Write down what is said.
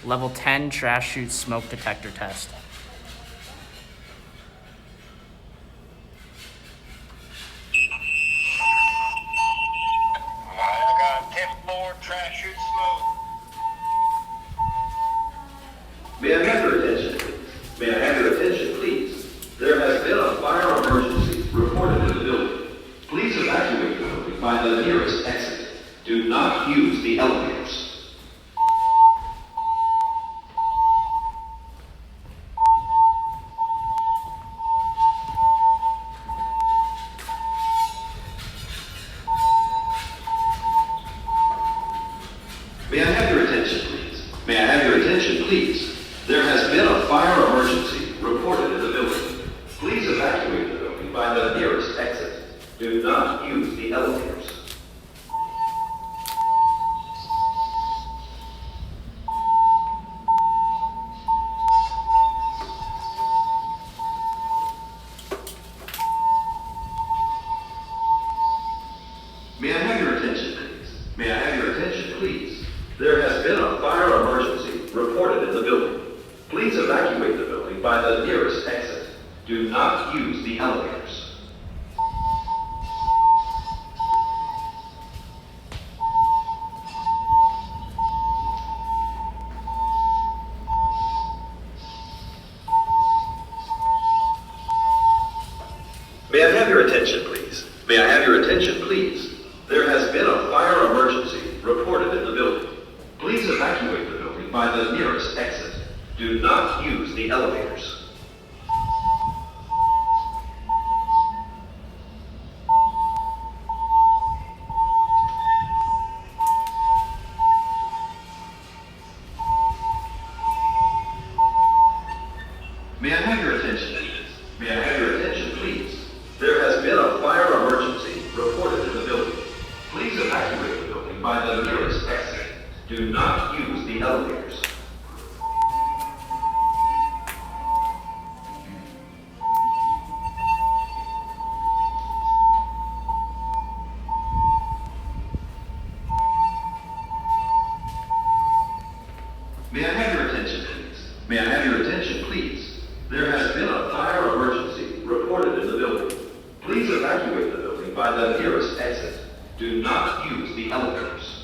Level 10 trash chute smoke detector test. I got 10th floor trash chute smoke. May I have your attention, please? May I have your attention, please? There has been a fire emergency reported in the building. Please evacuate the building by the nearest exit. Do not use the elevators. May I have your attention, please? May I have your attention, please? There has been a fire emergency reported in the building. Please evacuate the building by the nearest exit. Do not use the elevators. May I have your attention, please? May I have your attention, please? There has been a fire emergency reported in the building. Please evacuate the building by the nearest exit. Do not use the elevators. May I have your attention, please? May I have your attention, please? There has been a fire emergency reported in the building. Please evacuate the building by the nearest exit. Do not use the elevators. May I have your attention, please? May I have your attention, please? There has been a fire emergency reported in the building. Please evacuate the building by the nearest exit. Do not use the elevators. May I have your attention, please? May I have your attention, please? There has been a fire emergency reported in the building. Please evacuate the building by the nearest exit. Do not use the elevators.